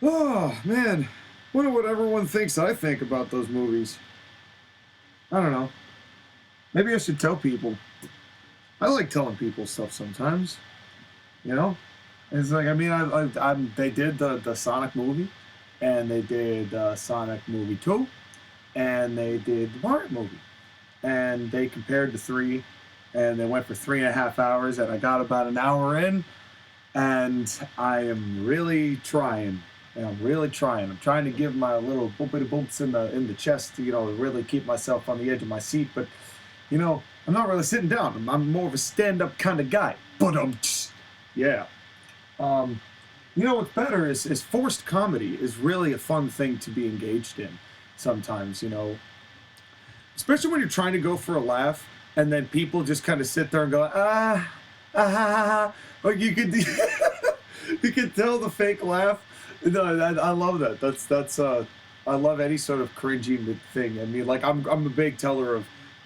Oh, man. Wonder what everyone thinks I think about those movies. I don't know. Maybe I should tell people. I like telling people stuff sometimes. You know? It's like, I mean, they did the Sonic movie, and they did Sonic movie 2, and they did the Mario movie. And they compared the three, and they went for 3.5 hours, and I got about an hour in, and I am really trying. And I'm really trying. I'm trying to give my little boopity boops in the chest, to really keep myself on the edge of my seat. But, I'm not really sitting down. I'm more of a stand-up kind of guy. But yeah. What's better is forced comedy is really a fun thing to be engaged in sometimes, especially when you're trying to go for a laugh and then people just kind of sit there and go, like you could, you could tell the fake laugh. No, I love that. That's I love any sort of cringy thing. I mean, like I'm a big teller of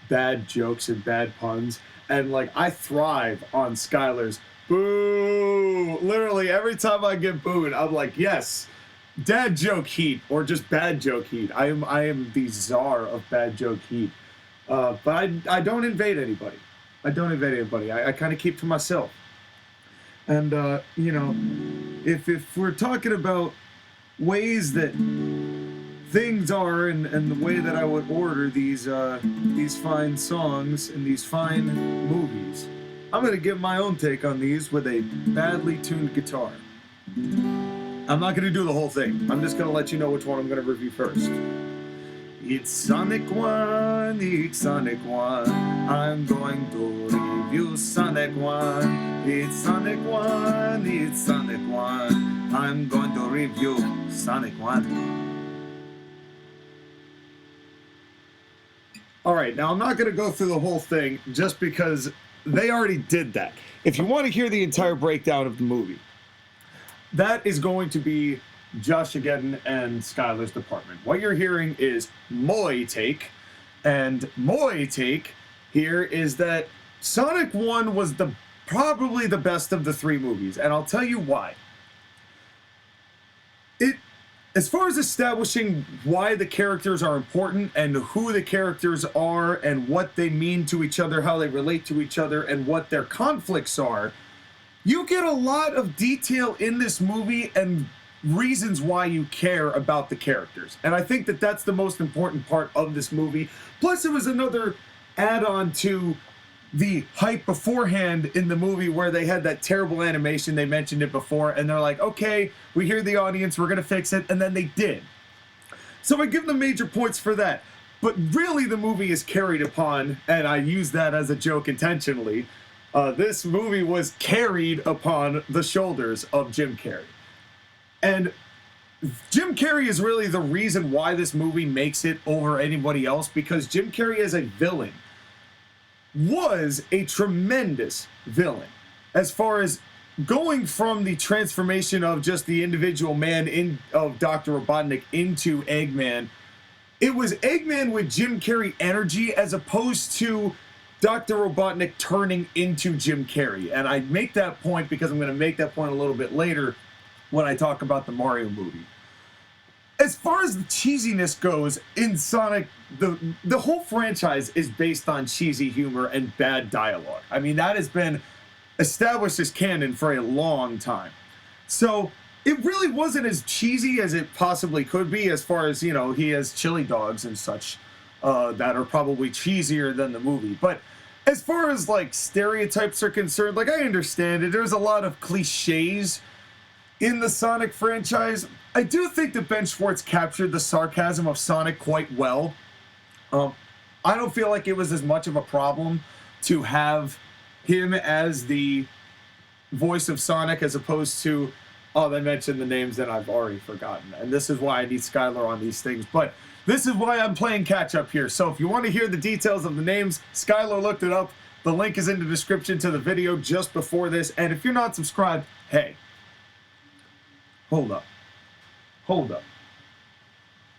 bad jokes and bad puns, and like I thrive on Skylar's boo. Literally every time I get booed, I'm like, yes, dad joke heat or just bad joke heat. I am the czar of bad joke heat. But I don't invade anybody. I kind of keep to myself. And if we're talking about ways that things are and the way that I would order these fine songs and these fine movies, I'm gonna give my own take on these with a badly tuned guitar. I'm not gonna do the whole thing. I'm just gonna let you know which one I'm gonna review first. It's Sonic 1, it's Sonic 1. I'm going to review Sonic 1. It's Sonic 1, it's Sonic 1. I'm going to review Sonic 1. Alright, now I'm not going to go through the whole thing just because they already did that. If you want to hear the entire breakdown of the movie, that is going to be Josh Ageddon and Skylar's department. What you're hearing is my take, and my take here is that Sonic 1 was probably the best of the three movies, and I'll tell you why. As far as establishing why the characters are important and who the characters are and what they mean to each other, how they relate to each other, and what their conflicts are, you get a lot of detail in this movie and reasons why you care about the characters. And I think that that's the most important part of this movie. Plus, it was another add-on to the hype beforehand in the movie where they had that terrible animation. They mentioned it before, and they're like, okay, we hear the audience, we're going to fix it, and then they did. So I give them major points for that. But really, the movie is carried upon, and I use that as a joke intentionally, this movie was carried upon the shoulders of Jim Carrey. And Jim Carrey is really the reason why this movie makes it over anybody else, because Jim Carrey as a villain was a tremendous villain. As far as going from the transformation of just the individual man of Dr. Robotnik into Eggman, it was Eggman with Jim Carrey energy as opposed to Dr. Robotnik turning into Jim Carrey. And I make that point because I'm going to make that point a little bit later when I talk about the Mario movie. As far as the cheesiness goes in Sonic, the whole franchise is based on cheesy humor and bad dialogue. I mean, that has been established as canon for a long time. So it really wasn't as cheesy as it possibly could be, as far as, he has chili dogs and such that are probably cheesier than the movie. But as far as, like, stereotypes are concerned, like, I understand it. There's a lot of cliches in the Sonic franchise. I do think that Ben Schwartz captured the sarcasm of Sonic quite well. I don't feel like it was as much of a problem to have him as the voice of Sonic as opposed to, they mentioned the names that I've already forgotten. And this is why I need Skylar on these things. But this is why I'm playing catch up here. So if you want to hear the details of the names, Skylar looked it up. The link is in the description to the video just before this. And if you're not subscribed, hey, hold up.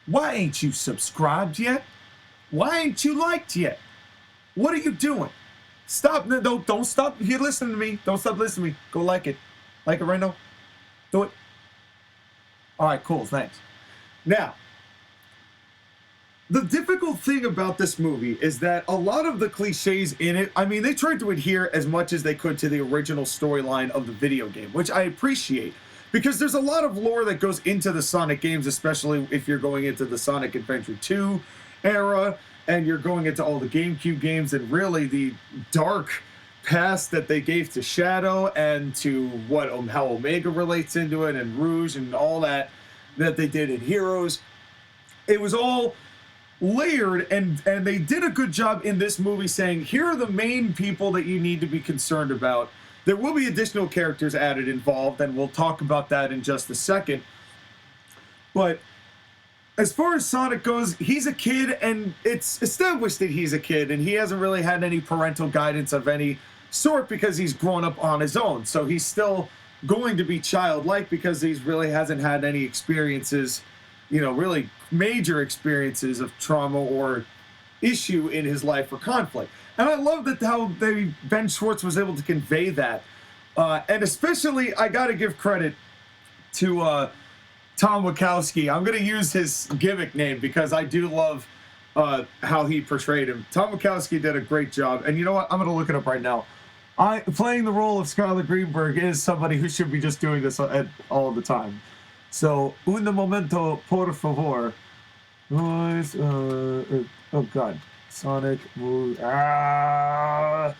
Why ain't you subscribed yet? Why ain't you liked yet? What are you doing? Stop. Don't stop. You're listening to me. Don't stop listening to me. Go like it. Like it right now. Do it. All right, cool, thanks. Now, the difficult thing about this movie is that a lot of the cliches in it, I mean, they tried to adhere as much as they could to the original storyline of the video game, which I appreciate, because there's a lot of lore that goes into the Sonic games, especially if you're going into the Sonic Adventure 2 era, and you're going into all the GameCube games, and really the dark past that they gave to Shadow, and to how Omega relates into it, and Rouge, and all that they did in Heroes. It was all layered, and they did a good job in this movie saying, here are the main people that you need to be concerned about. There will be additional characters added involved, and we'll talk about that in just a second. But as far as Sonic goes, he's a kid, and it's established that he's a kid, and he hasn't really had any parental guidance of any sort because he's grown up on his own. So he's still going to be childlike because he really hasn't had any experiences, really major experiences of trauma or issue in his life or conflict. And I love that how Ben Schwartz was able to convey that. And especially, I got to give credit to Tom Wachowski. I'm going to use his gimmick name because I do love how he portrayed him. Tom Wachowski did a great job. And you know what? I'm going to look it up right now. Playing the role of Skylar Greenberg is somebody who should be just doing this all the time. So, un momento, por favor. Oh, God. Sonic move. Why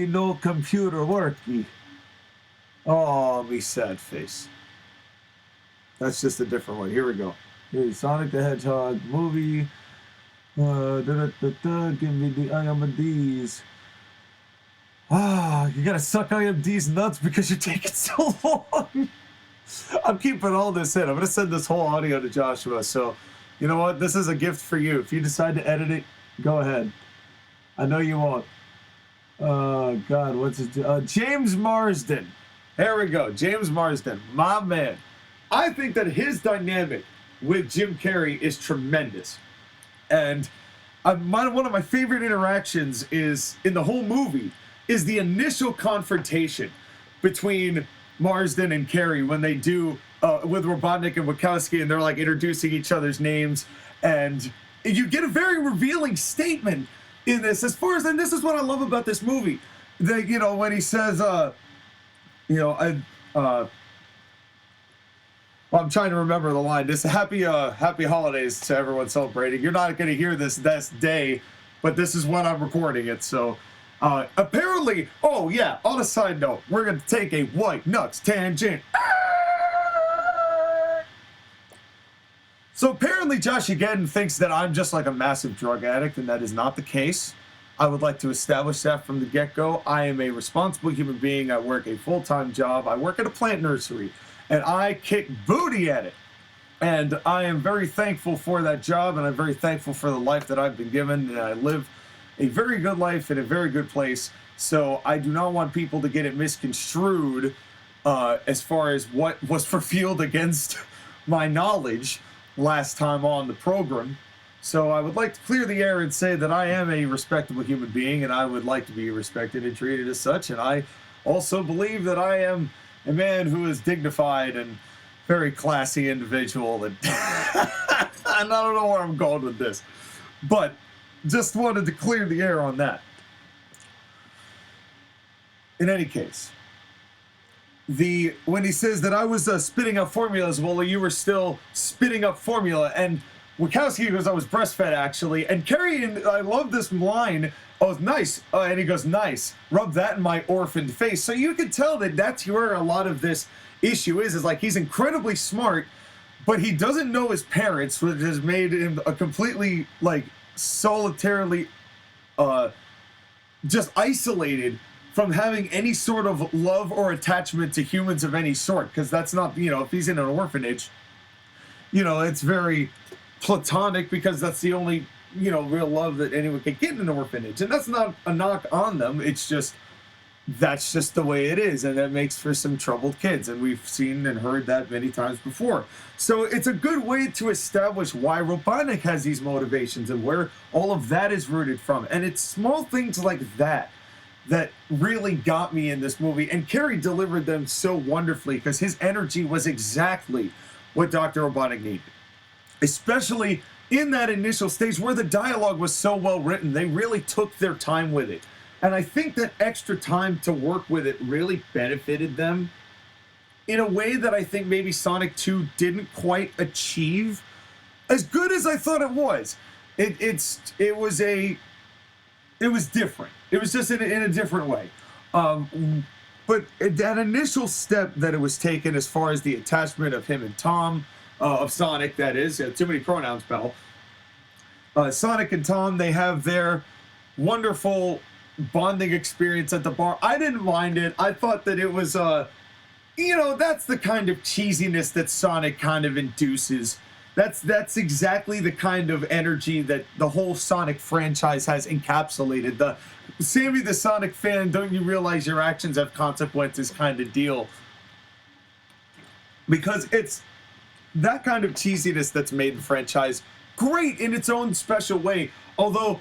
no computer worky? Oh, me sad face. That's just a different one. Here we go. Here's Sonic the Hedgehog movie. Give me the IMDs. You gotta suck IMD's nuts because you're taking so long. I'm keeping all this in. I'm gonna send this whole audio to Joshua. So, you know what? This is a gift for you. If you decide to edit it, go ahead. I know you won't. God, what's his... James Marsden. There we go. James Marsden. My man. I think that his dynamic with Jim Carrey is tremendous. And one of my favorite interactions is, in the whole movie, is the initial confrontation between Marsden and Carrey when they do with Robotnik and Wachowski, and they're like introducing each other's names, and you get a very revealing statement in this. And this is what I love about this movie. When he says, well, I'm trying to remember the line. This happy holidays to everyone celebrating. You're not going to hear this day, but this is when I'm recording it. So apparently, oh yeah, on a side note, we're going to take a white nuts tangent. So apparently Josh Again thinks that I'm just like a massive drug addict, and that is not the case. I would like to establish that from the get-go. I am a responsible human being. I work a full-time job. I work at a plant nursery, and I kick booty at it. And I am very thankful for that job, and I'm very thankful for the life that I've been given. And I live a very good life in a very good place. So I do not want people to get it misconstrued as far as what was revealed against my knowledge last time on the program. So I would like to clear the air and say that I am a respectable human being, and I would like to be respected and treated as such. And I also believe that I am a man who is dignified and very classy individual. And I don't know where I'm going with this, but just wanted to clear the air on that. In any case, when he says that I was spitting up formulas, well, you were still spitting up formula. And Wachowski goes, I was breastfed, actually. And Carrey, and I love this line, oh, nice. And he goes, nice. Rub that in my orphaned face. So you can tell that that's where a lot of this issue is like he's incredibly smart, but he doesn't know his parents, which has made him a completely, like, solitarily just isolated from having any sort of love or attachment to humans of any sort, because that's not, if he's in an orphanage, it's very platonic, because that's the only, real love that anyone can get in an orphanage. And that's not a knock on them. It's just, that's just the way it is. And that makes for some troubled kids. And we've seen and heard that many times before. So it's a good way to establish why Robotnik has these motivations and where all of that is rooted from. And it's small things like that really got me in this movie. And Carrey delivered them so wonderfully, because his energy was exactly what Dr. Robotnik needed. Especially in that initial stage where the dialogue was so well written. They really took their time with it. And I think that extra time to work with it really benefited them in a way that I think maybe Sonic 2 didn't quite achieve. As good as I thought it was, it was different. It was just in a different way. But that initial step that it was taken as far as the attachment of him and Tom, of Sonic, that is, too many pronouns, Bell. Sonic and Tom, they have their wonderful bonding experience at the bar. I didn't mind it. I thought that it was, that's the kind of cheesiness that Sonic kind of induces. That's exactly the kind of energy that the whole Sonic franchise has encapsulated. The Sammy the Sonic fan, don't you realize your actions have consequences kind of deal. Because it's that kind of cheesiness that's made the franchise great in its own special way. Although,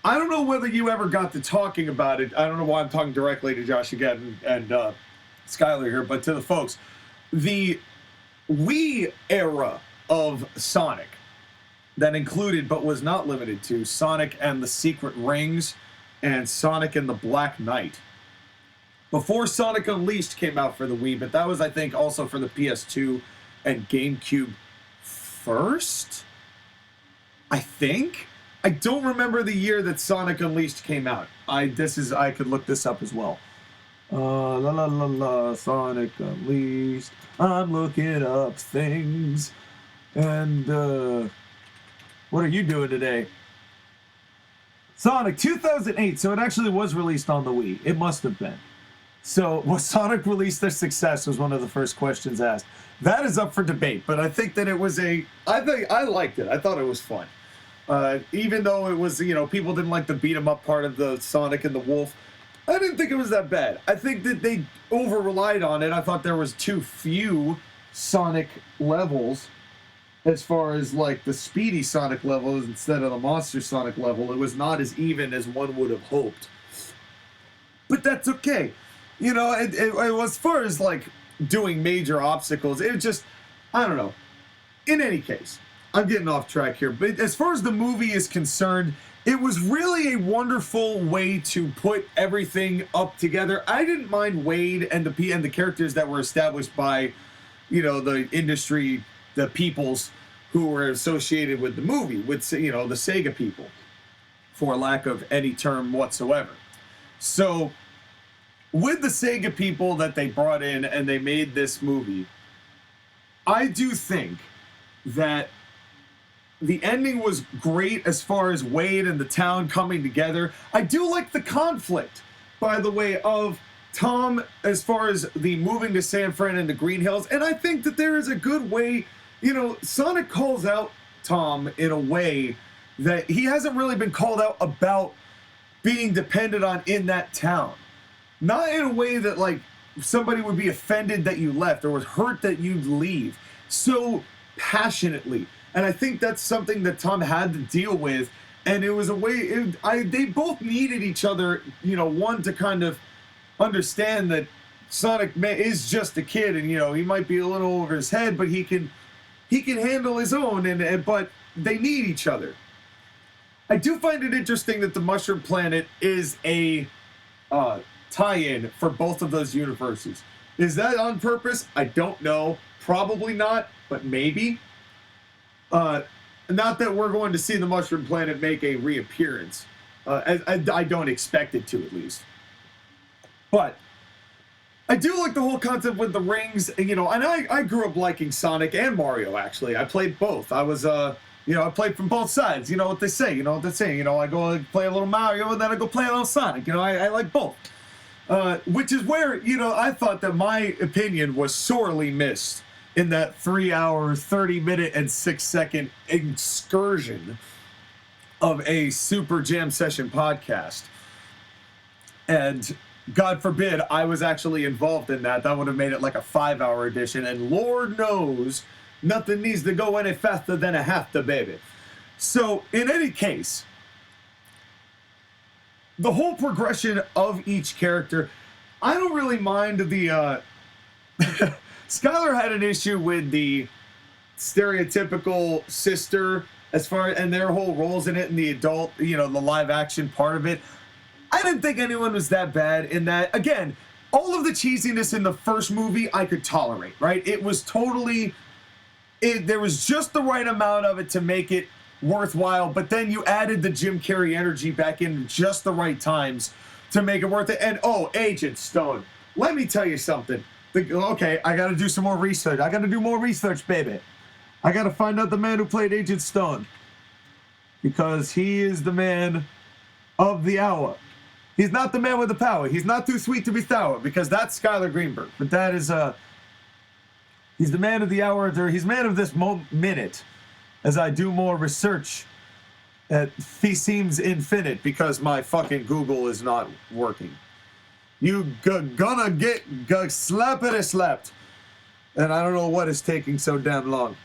I don't know whether you ever got to talking about it. I don't know why I'm talking directly to Josh again and Skylar here, but to the folks. The Wii era of Sonic that included, but was not limited to, Sonic and the Secret Rings and Sonic and the Black Knight. Before Sonic Unleashed came out for the Wii, but that was, I think, also for the PS2 and GameCube first? I think? I don't remember the year that Sonic Unleashed came out. I could look this up as well. Sonic Unleashed. I'm looking up things. And, what are you doing today? Sonic 2008, so it actually was released on the Wii. It must have been. So, was Sonic released their success was one of the first questions asked. That is up for debate, but I think that it was I liked it. I thought it was fun. Even though it was, people didn't like the beat 'em up part of the Sonic and the Wolf, I didn't think it was that bad. I think that they over-relied on it. I thought there was too few Sonic levels as far as, like, the speedy Sonic levels instead of the Monster Sonic level. It was not as even as one would have hoped. But that's okay. As far as, like, doing major obstacles, it just, I don't know. In any case, I'm getting off track here, but as far as the movie is concerned, it was really a wonderful way to put everything up together. I didn't mind Wade and the characters that were established by, the industry, the peoples who were associated with the movie, with, the Sega people, for lack of any term whatsoever. So, with the Sega people that they brought in and they made this movie, I do think that the ending was great as far as Wade and the town coming together. I do like the conflict, by the way, of Tom as far as the moving to San Fran and the Green Hills. And I think that there is a good way, Sonic calls out Tom in a way that he hasn't really been called out about being dependent on in that town. Not in a way that, like, somebody would be offended that you left or was hurt that you'd leave so passionately. And I think that's something that Tom had to deal with. And it was a way, they both needed each other, one to kind of understand that Sonic is just a kid and, he might be a little over his head, but he can handle his own, but they need each other. I do find it interesting that the Mushroom Planet is a tie-in for both of those universes. Is that on purpose? I don't know. Probably not, but maybe. Not that we're going to see the Mushroom Planet make a reappearance. I don't expect it to, at least. But I do like the whole concept with the rings, and I grew up liking Sonic and Mario, actually. I played both. I was, I played from both sides. You know what they say, I go play a little Mario, and then I go play a little Sonic. I like both. Which is where, I thought that my opinion was sorely missed in that 3 hour, 30-minute, and 6-second excursion of a Super Jam Session podcast. And God forbid I was actually involved in that. That would have made it like a 5-hour edition. And Lord knows, nothing needs to go any faster than a half the baby. So, in any case, the whole progression of each character, I don't really mind the, Skylar had an issue with the stereotypical sister as far and their whole roles in it and the adult, the live action part of it. I didn't think anyone was that bad in that. Again, all of the cheesiness in the first movie I could tolerate, right? It was totally, there was just the right amount of it to make it worthwhile, but then you added the Jim Carrey energy back in just the right times to make it worth it. And Agent Stone, let me tell you something. Okay, I gotta do some more research. I gotta do more research, baby. I gotta find out the man who played Agent Stone, because he is the man of the hour. He's not the man with the power. He's not too sweet to be sour, because that's Skylar Greenberg. But that is, he's the man of the hour. He's man of this minute, as I do more research. He seems infinite because my fucking Google is not working. You gonna get slappity slapped. And I don't know what is taking so damn long.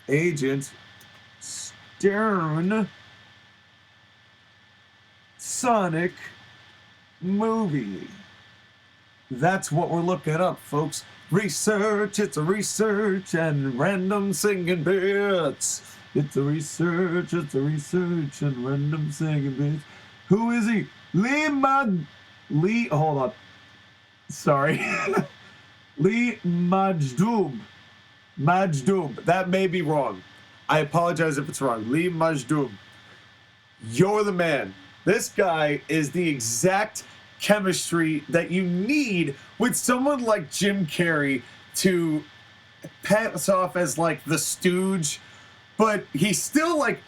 Agent Stern Sonic movie. That's what we're looking up, folks. Research, it's a research, and random singing bits. It's a research, and random singing bits. Who is he? Hold on. Sorry. Lee Majdoub. That may be wrong. I apologize if it's wrong. Lee Majdoub. You're the man. This guy is the exact chemistry that you need with someone like Jim Carrey to pass off as like the stooge, but he's still like,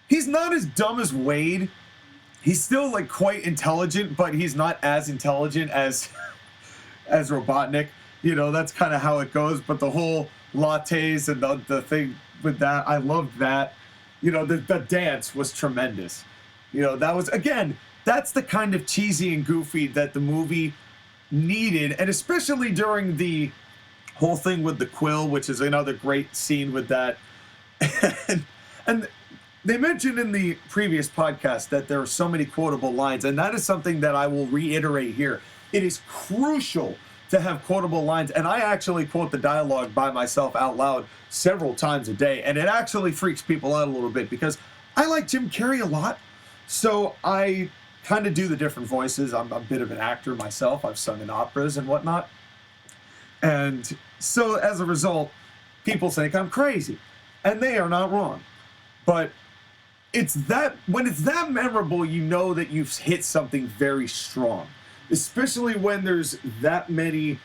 he's not as dumb as Wade. He's still like quite intelligent, but he's not as intelligent as Robotnik. That's kind of how it goes. But the whole lattes and the thing with that, I loved that. The dance was tremendous. That was, again, that's the kind of cheesy and goofy that the movie needed. And especially during the whole thing with the quill, which is another great scene with that. and they mentioned in the previous podcast that there are so many quotable lines. And that is something that I will reiterate here. It is crucial to have quotable lines. And I actually quote the dialogue by myself out loud several times a day. And it actually freaks people out a little bit because I like Jim Carrey a lot. So I kind of do the different voices. I'm a bit of an actor myself. I've sung in operas and whatnot. And so as a result, people think I'm crazy. And they are not wrong. But when it's that memorable, you know that you've hit something very strong. Especially when there's that many,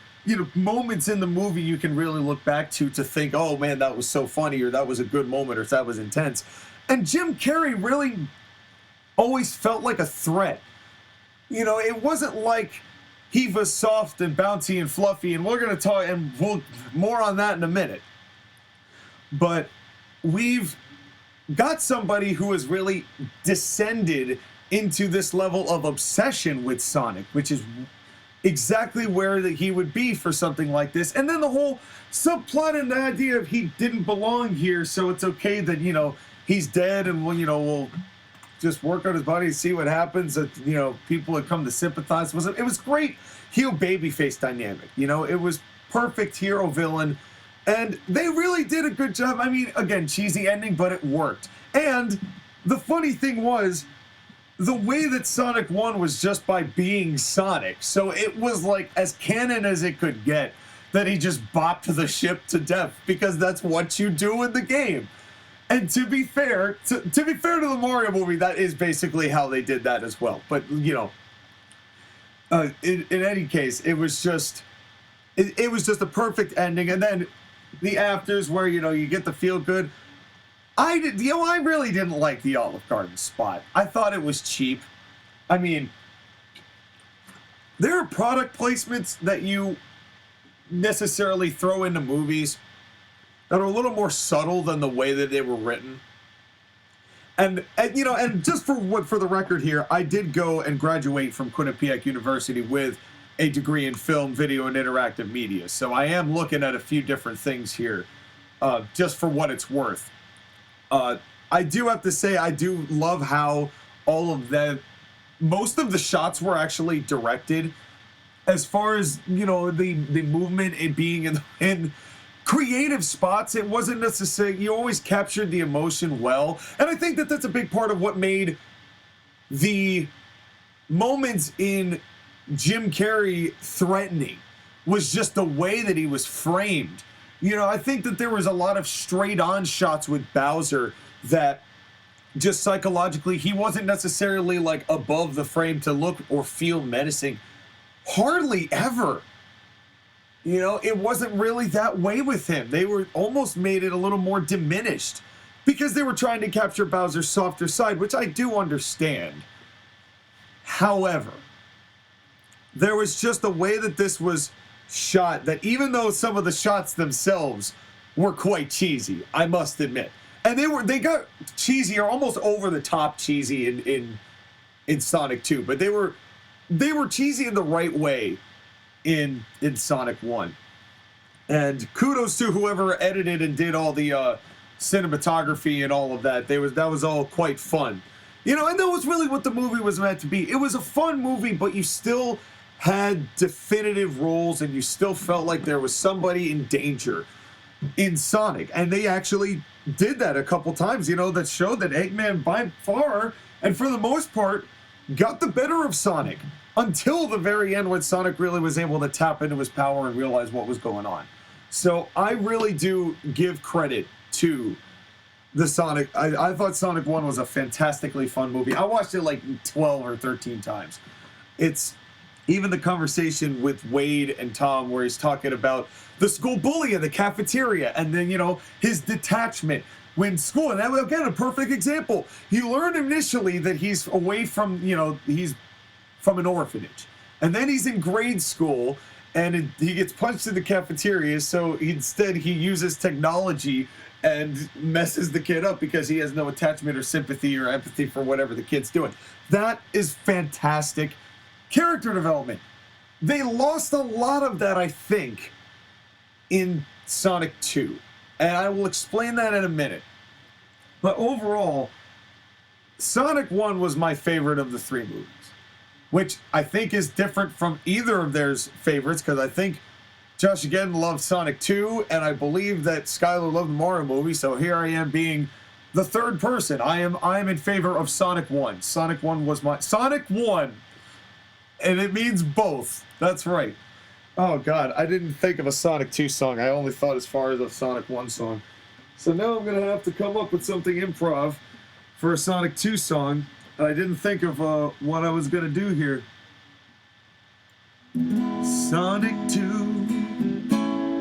moments in the movie you can really look back to think, oh man, that was so funny, or that was a good moment, or that was intense. And Jim Carrey really always felt like a threat. It wasn't like he was soft and bouncy and fluffy, and we're going to talk, and we'll more on that in a minute. But we've got somebody who has really descended into this level of obsession with Sonic, which is exactly where he would be for something like this. And then the whole subplot and the idea of he didn't belong here, so it's okay that, he's dead, and we'll just work on his body and see what happens. That people would come to sympathize. It was great heel babyface dynamic. It was perfect hero villain, and they really did a good job. I mean, again, cheesy ending, but it worked. And the funny thing was, the way that Sonic won was just by being Sonic. So it was like as canon as it could get that he just bopped the ship to death, because that's what you do in the game. And to be fair to the Mario movie, that is basically how they did that as well. But in any case, it was just a perfect ending. And then the afters where you get the feel good. I really didn't like the Olive Garden spot. I thought it was cheap. I mean, there are product placements that you necessarily throw into movies that are a little more subtle than the way that they were written. And just for the record here, I did go and graduate from Quinnipiac University with a degree in film, video, and interactive media. So I am looking at a few different things here, just for what it's worth. I do have to say, I do love how most of the shots were actually directed. As far as the movement, it being in creative spots. It wasn't necessarily, you always captured the emotion well. And I think that that's a big part of what made the moments in Jim Carrey threatening, was just the way that he was framed. You know, I think that there was a lot of straight on shots with Bowser that just psychologically, he wasn't necessarily like above the frame to look or feel menacing. Hardly ever. You know, it wasn't really that way with him. They were almost made it a little more diminished because they were trying to capture Bowser's softer side, which I do understand. However, there was just a way that this was shot that even though some of the shots themselves were quite cheesy, I must admit. And they got cheesy or almost over the top cheesy in Sonic 2, but they were cheesy in the right way in Sonic 1. And kudos to whoever edited and did all the cinematography and all of that. That was all quite fun. You know, and that was really what the movie was meant to be. It was a fun movie, but you still had definitive roles and you still felt like there was somebody in danger in Sonic. And they actually did that a couple times, you know, that showed that Eggman by far and for the most part got the better of Sonic until the very end when Sonic really was able to tap into his power and realize what was going on. So I really do give credit to the Sonic. I thought Sonic 1 was a fantastically fun movie. I watched it like 12 or 13 times. It's even the conversation with Wade and Tom where he's talking about the school bully in the cafeteria and then, you know, his detachment when school, and that was, again, a perfect example. You learn initially that he's away from, you know, he's from an orphanage. And then he's in grade school and he gets punched in the cafeteria, so instead he uses technology and messes the kid up because he has no attachment or sympathy or empathy for whatever the kid's doing. That is fantastic character development. They lost a lot of that, I think, in Sonic 2. And I will explain that in a minute. But overall, Sonic 1 was my favorite of the three movies, which I think is different from either of their favorites, because I think Josh again loved Sonic 2, and I believe that Skylar loved the Mario movie, so here I am being the third person. I am in favor of Sonic 1. Sonic 1 was my... Sonic 1! And it means both. That's right. Oh, God, I didn't think of a Sonic 2 song. I only thought as far as a Sonic 1 song. So now I'm going to have to come up with something improv for a Sonic 2 song. And I didn't think of what I was going to do here. Sonic 2,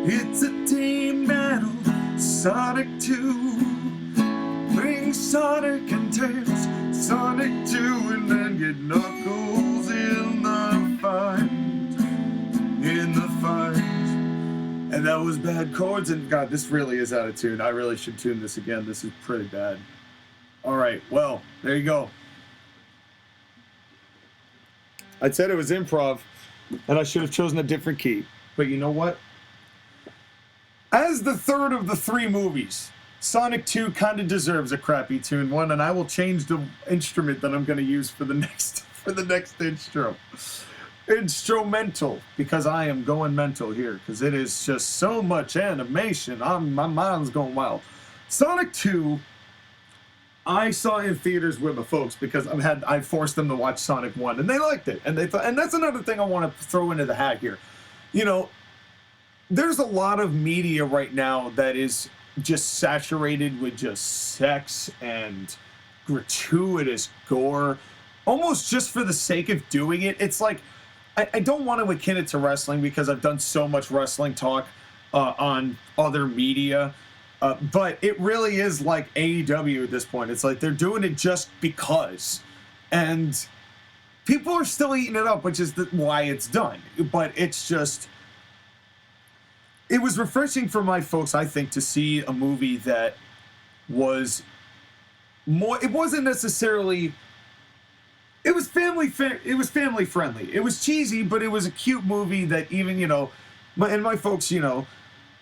it's a team battle. Sonic 2, bring Sonic and Tails. Sonic 2, and then get Knuckles in the fight. In the fight. And that was bad chords, and God, this really is out of tune. I really should tune this again. This is pretty bad. All right, well, there you go. I said it was improv, and I should have chosen a different key. But you know what? As the third of the three movies, Sonic 2 kind of deserves a crappy tune one, and I will change the instrument that I'm going to use for the next intro. Instrumental, because I am going mental here, because it is just so much animation. My mind's going wild. Sonic 2, I saw in theaters with my folks because I forced them to watch Sonic 1, and they liked it, and they thought, and that's another thing I want to throw into the hat here. You know, there's a lot of media right now that is just saturated with just sex and gratuitous gore, almost just for the sake of doing it. It's like, I don't want to akin it to wrestling because I've done so much wrestling talk on other media, but it really is like AEW at this point. It's like they're doing it just because, and people are still eating it up, which is why it's done. But it's just, it was refreshing for my folks, I think, to see a movie that was more, it wasn't necessarily... It was family friendly. It was cheesy, but it was a cute movie that even, you know, my folks, you know,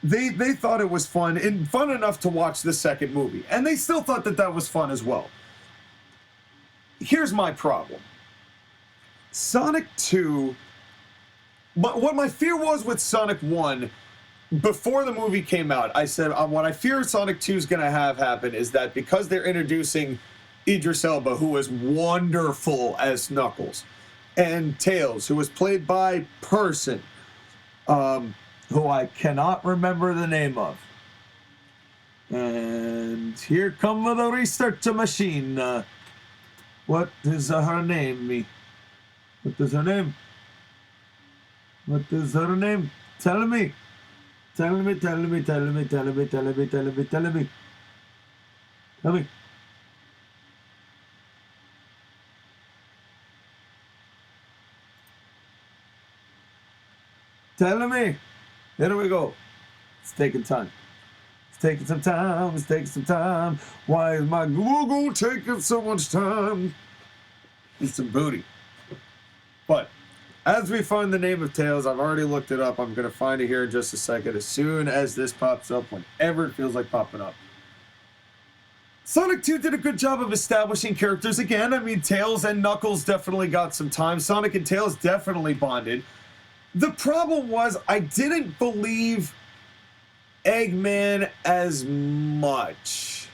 they thought it was fun and fun enough to watch the second movie. And they still thought that was fun as well. Here's my problem. Sonic 2, what my fear was with Sonic 1 before the movie came out, I said what I fear Sonic 2 is going to have happen is that because they're introducing Idris Elba, who was wonderful as Knuckles, and Tails, who was played by person, who I cannot remember the name of. And here come the research machine. What is her name? What is her name? What is her name? Tell me. Tell me. Tell me. Tell me. Tell me. Tell me. Tell me. Tell me. Tell me. Tell me. Here we go. It's taking time. It's taking some time. It's taking some time. Why is my Google taking so much time? It's some booty. But as we find the name of Tails, I've already looked it up. I'm going to find it here in just a second. As soon as this pops up, whenever it feels like popping up. Sonic 2 did a good job of establishing characters again. I mean, Tails and Knuckles definitely got some time. Sonic and Tails definitely bonded. The problem was I didn't believe Eggman as much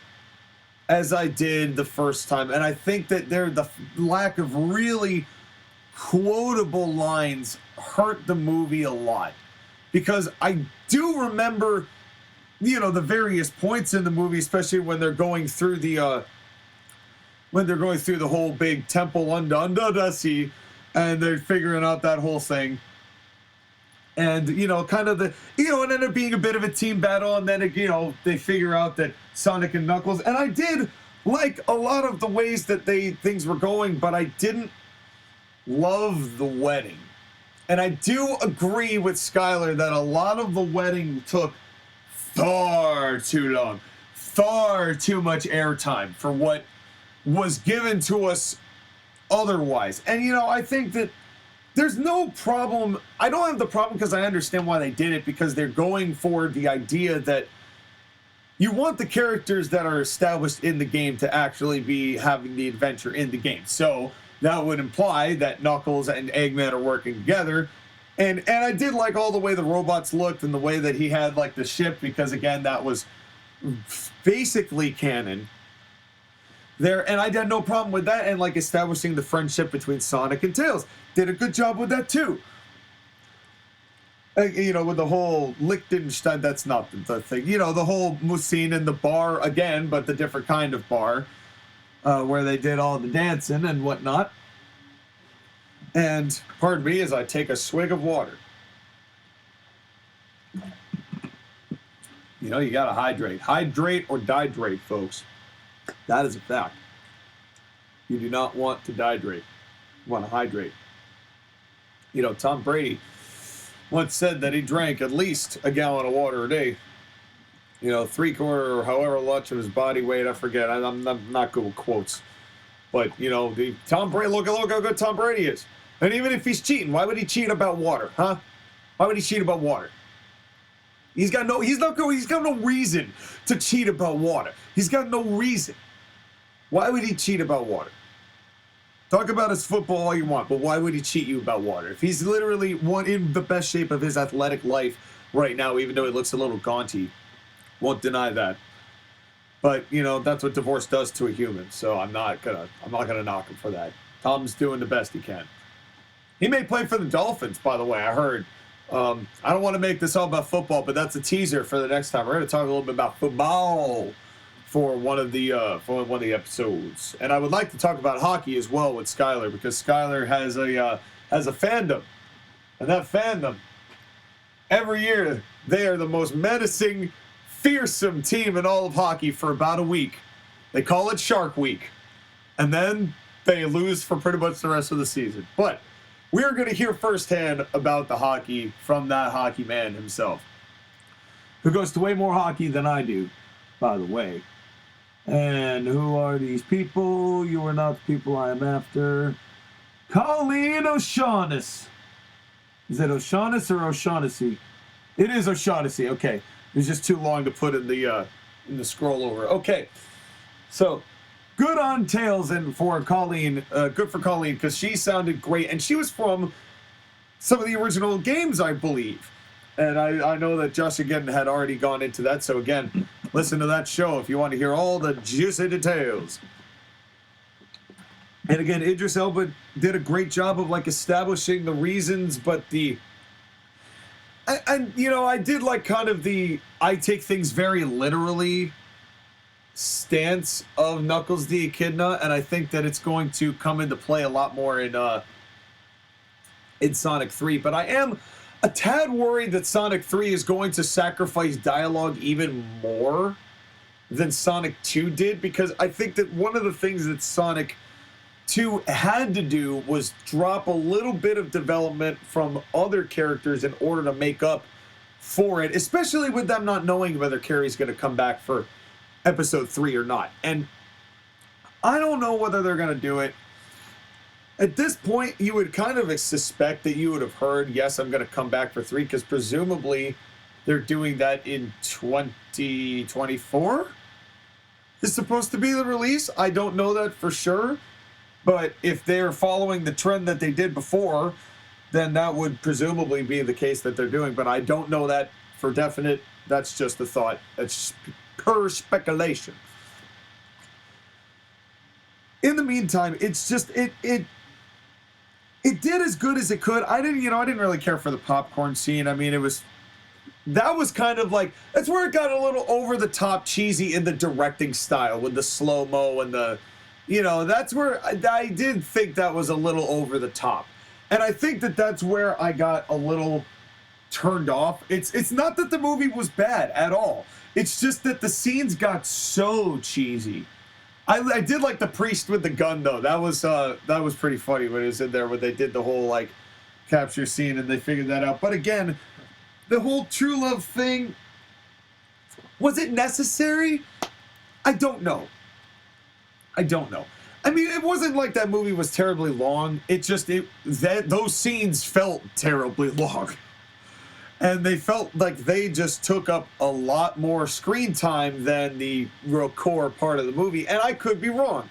as I did the first time. And I think that the lack of really quotable lines hurt the movie a lot, because I do remember, you know, the various points in the movie, especially when they're going through the whole big temple under the sea, and they're figuring out that whole thing, and you know, kind of it ended up being a bit of a team battle, and then they figure out that Sonic and Knuckles, and I did like a lot of the ways that things were going, but I didn't love the wedding. And I do agree with Skylar that a lot of the wedding took far too long, far too much airtime for what was given to us otherwise. And I think that there's no problem. I don't have the problem, because I understand why they did it, because they're going for the idea that you want the characters that are established in the game to actually be having the adventure in the game. So that would imply that Knuckles and Eggman are working together. And I did like all the way the robots looked and the way that he had like the ship, because again, that was basically canon there. And I had no problem with that. And like establishing the friendship between Sonic and Tails, did a good job with that too. With the whole Liechtenstein, that's not the thing. The whole scene in the bar again, but the different kind of bar. Where they did all the dancing and whatnot. And pardon me as I take a swig of water. You gotta hydrate. Hydrate or dihydrate, folks. That is a fact. You do not want to dihydrate. You want to hydrate. Tom Brady once said that he drank at least a gallon of water a day. 3/4 or however much of his body weight, I forget. I'm not good with quotes. But, Tom Brady, look how good Tom Brady is. And even if he's cheating, why would he cheat about water, huh? Why would he cheat about water? He's got no reason to cheat about water. He's got no reason. Why would he cheat about water? Talk about his football all you want, but why would he cheat you about water? If he's literally in the best shape of his athletic life right now, even though he looks a little gaunty, won't deny that. But that's what divorce does to a human. So I'm not gonna knock him for that. Tom's doing the best he can. He may play for the Dolphins, by the way. I heard. I don't want to make this all about football, but that's a teaser for the next time. We're going to talk a little bit about football for one of the episodes, and I would like to talk about hockey as well with Skylar, because Skylar has a fandom, and that fandom, every year they are the most menacing, fearsome team in all of hockey for about a week. They call it Shark Week, and then they lose for pretty much the rest of the season. But we're going to hear firsthand about the hockey from that hockey man himself, who goes to way more hockey than I do, by the way. And who are these people? You are not the people I am after. Colleen O'Shaughnessy. Is it O'Shaughnessy or O'Shaughnessy? It is O'Shaughnessy. Okay. It was just too long to put in the scroll over. Okay. So, good on Tails and for Colleen. Good for Colleen, because she sounded great. And she was from some of the original games, I believe. And I know that Josh, again, had already gone into that. So, again, listen to that show if you want to hear all the juicy details. And, again, Idris Elba did a great job of, like, establishing the reasons, but and you know, I did like kind of the I take things very literally stance of Knuckles the Echidna, and I think that it's going to come into play a lot more in Sonic 3. But I am a tad worried that Sonic 3 is going to sacrifice dialogue even more than Sonic 2 did, because I think that one of the things that Sonic 2 had to do was drop a little bit of development from other characters in order to make up for it, especially with them not knowing whether Carrie's going to come back for episode 3 or not. And I don't know whether they're going to do it. At this point, you would kind of suspect that you would have heard, yes, I'm going to come back for 3, because presumably they're doing that in 2024 is supposed to be the release. I don't know that for sure, but if they're following the trend that they did before, then that would presumably be the case that they're doing, but I don't know that for definite. That's just a thought. That's pure speculation. In the meantime, it's just it did as good as it could. I didn't really care for the popcorn scene. I mean, that was kind of like, that's where it got a little over the top cheesy in the directing style with the slow-mo and the, that's where I did think that was a little over the top. And I think that that's where I got a little turned off. It's not that the movie was bad at all. It's just that the scenes got so cheesy. I did like the priest with the gun though. That was pretty funny when it was in there when they did the whole like capture scene and they figured that out. But again, the whole true love thing, was it necessary? I don't know. I mean, it wasn't like that movie was terribly long. Those scenes felt terribly long. And they felt like they just took up a lot more screen time than the real core part of the movie. And I could be wrong.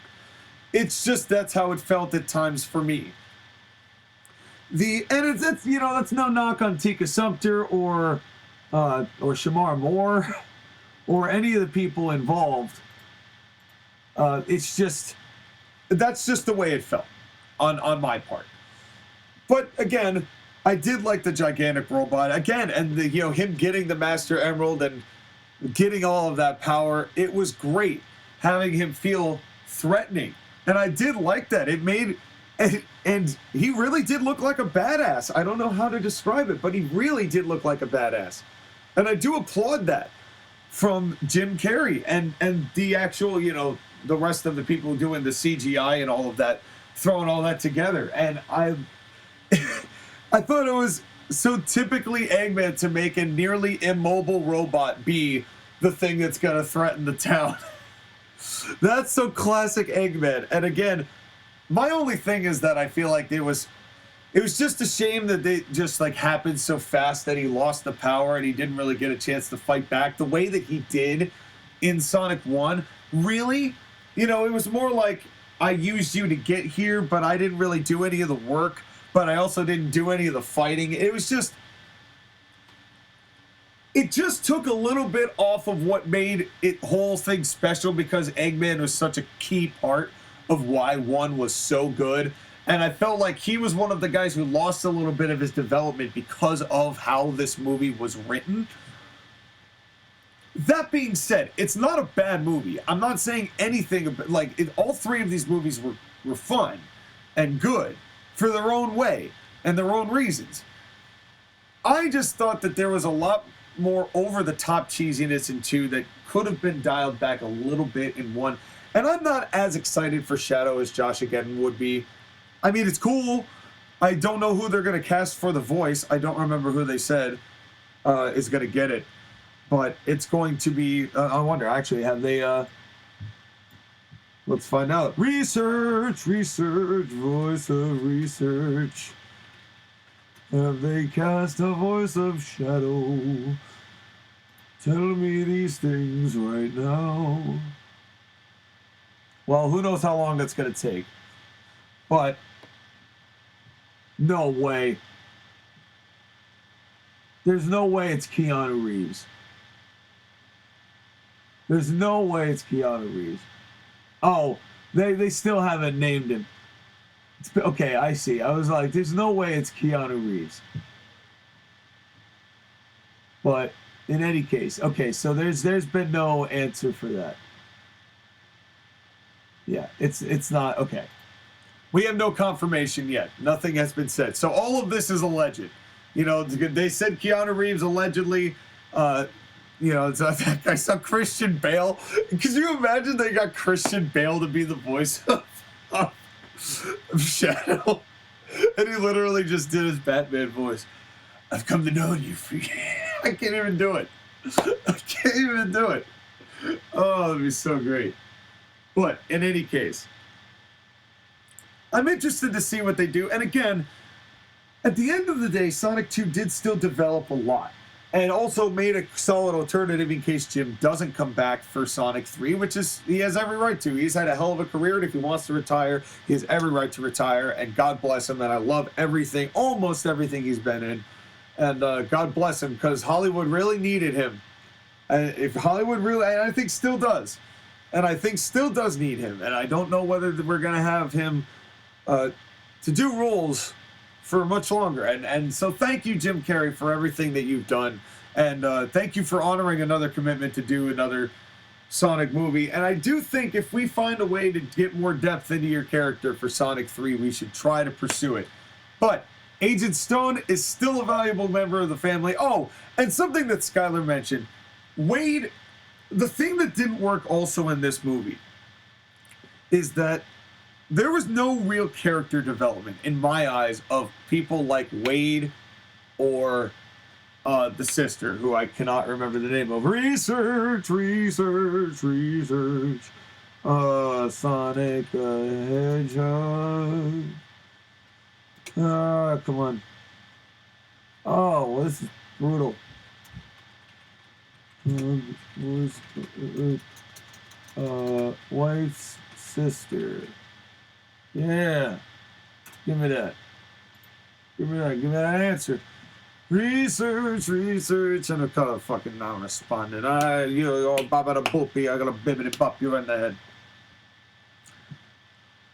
It's just that's how it felt at times for me. That's no knock on Tika Sumpter or Shamar Moore or any of the people involved. That's just the way it felt on my part. But again, I did like the gigantic robot again, and him getting the Master Emerald and getting all of that power. It was great having him feel threatening, and I did like that. It made and he really did look like a badass. I don't know how to describe it, but he really did look like a badass, and I do applaud that from Jim Carrey and the actual the rest of the people doing the CGI and all of that, throwing all that together. And I thought it was so typically Eggman to make a nearly immobile robot be the thing that's going to threaten the town. That's so classic Eggman. And again, my only thing is that I feel like it was just a shame that they just like happened so fast that he lost the power and he didn't really get a chance to fight back the way that he did in Sonic 1. Really? It was more like I used you to get here, but I didn't really do any of the work, but I also didn't do any of the fighting. It just took a little bit off of what made it whole thing special, because Eggman was such a key part of why 1 was so good. And I felt like he was one of the guys who lost a little bit of his development because of how this movie was written. That being said, it's not a bad movie. I'm not saying anything about, all 3 of these movies were fun and good for their own way and their own reasons. I just thought that there was a lot more over-the-top cheesiness in 2 that could have been dialed back a little bit in 1. And I'm not as excited for Shadow as Josh again would be. I mean, it's cool. I don't know who they're going to cast for the voice. I don't remember who they said is going to get it. But it's going to be, I wonder, actually, have they, let's find out. Research, voice of research. Have they cast a voice of Shadow? Tell me these things right now. Well, who knows how long that's going to take. But, no way. There's no way it's Keanu Reeves. There's no way it's Keanu Reeves. Oh, they still haven't named him. Okay, I see. I was like, there's no way it's Keanu Reeves. But in any case, okay, so there's been no answer for that. Yeah, it's not okay. We have no confirmation yet. Nothing has been said. So all of this is alleged. You know, they said Keanu Reeves allegedly. You know, I saw Christian Bale. Could you imagine they got Christian Bale to be the voice of Shadow? And he literally just did his Batman voice. I've come to know you. I can't even do it. I can't even do it. Oh, that'd be so great. But in any case, I'm interested to see what they do. And again, at the end of the day, Sonic 2 did still develop a lot. And also made a solid alternative in case Jim doesn't come back for Sonic 3, which is, he has every right to. He's had a hell of a career, and if he wants to retire, he has every right to retire, and God bless him, and I love everything, almost everything he's been in. And God bless him, because Hollywood really needed him. And if Hollywood really, and I think still does, and I think still does need him, and I don't know whether we're going to have him to do roles for much longer. And so thank you, Jim Carrey, for everything that you've done. And thank you for honoring another commitment to do another Sonic movie. And I do think if we find a way to get more depth into your character for Sonic 3, we should try to pursue it. But Agent Stone is still a valuable member of the family. Oh, and something that Skylar mentioned. Wade, the thing that didn't work also in this movie is that there was no real character development, in my eyes, of people like Wade or the sister, who I cannot remember the name of. Research. Sonic Hedgehog. Come on. Oh, well, this is brutal. Wife's sister. Yeah. Give me that. Give me that answer. Research. And I kind of fucking now responded. You're baba da boopy. I got a bibbity bop you in the head.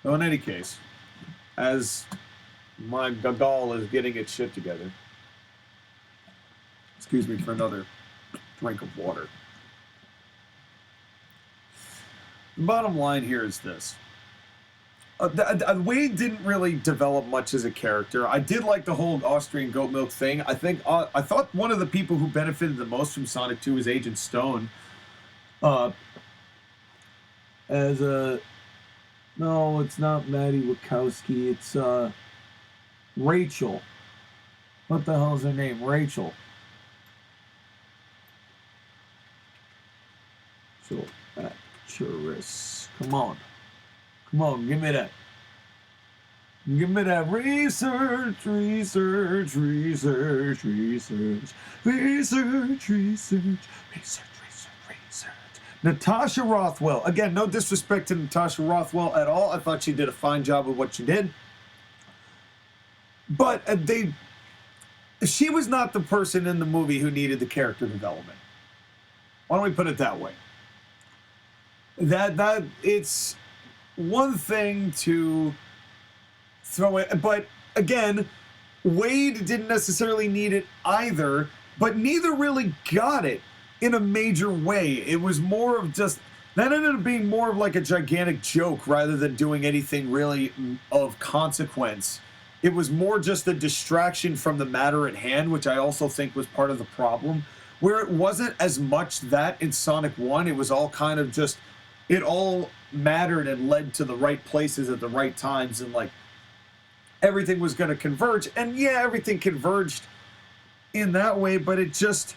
So in any case, as my gaggle is getting its shit together, excuse me for another drink of water. The bottom line here is this. Wade didn't really develop much as a character. I did like the whole Austrian goat milk thing. I thought one of the people who benefited the most from Sonic 2 was Agent Stone. No, it's not Maddie Wachowski. It's Rachel. What the hell is her name? Rachel. So, actress. Come on, give me that. Give me that research. Natasha Rothwell. Again, no disrespect to Natasha Rothwell at all. I thought she did a fine job with what she did. But she was not the person in the movie who needed the character development. Why don't we put it that way? That it's one thing to throw it, but again, Wade didn't necessarily need it either, but neither really got it in a major way. It was more of just, that ended up being more of like a gigantic joke rather than doing anything really of consequence. It was more just a distraction from the matter at hand, which I also think was part of the problem, where it wasn't as much that in Sonic 1, it was all kind of just, it all mattered and led to the right places at the right times, and like everything was going to converge. And yeah, everything converged in that way, but it just,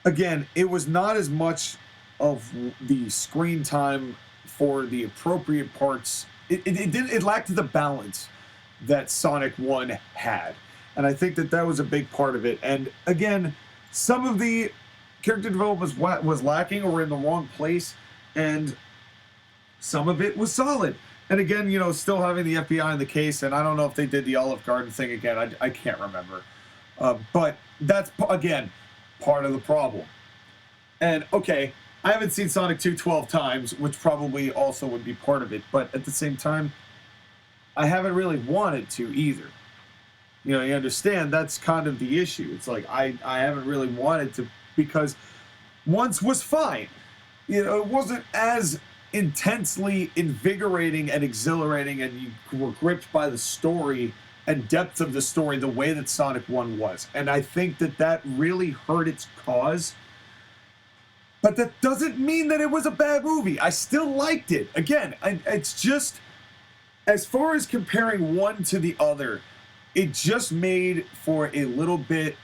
again, it was not as much of the screen time for the appropriate parts. It lacked the balance that Sonic 1 had. And I think that was a big part of it. And again, some of the character development was lacking or in the wrong place, and some of it was solid. And again, you know, still having the FBI in the case, and I don't know if they did the Olive Garden thing again. I can't remember. But that's, again, part of the problem. And, okay, I haven't seen Sonic 2 12 times, which probably also would be part of it. But at the same time, I haven't really wanted to either. You know, you understand, that's kind of the issue. It's like, I haven't really wanted to, because once was fine. You know, it wasn't as intensely invigorating and exhilarating, and you were gripped by the story and depth of the story the way that Sonic 1 was. And I think that that really hurt its cause. But that doesn't mean that it was a bad movie. I still liked it. Again, it's just, as far as comparing one to the other, it just made for a little bit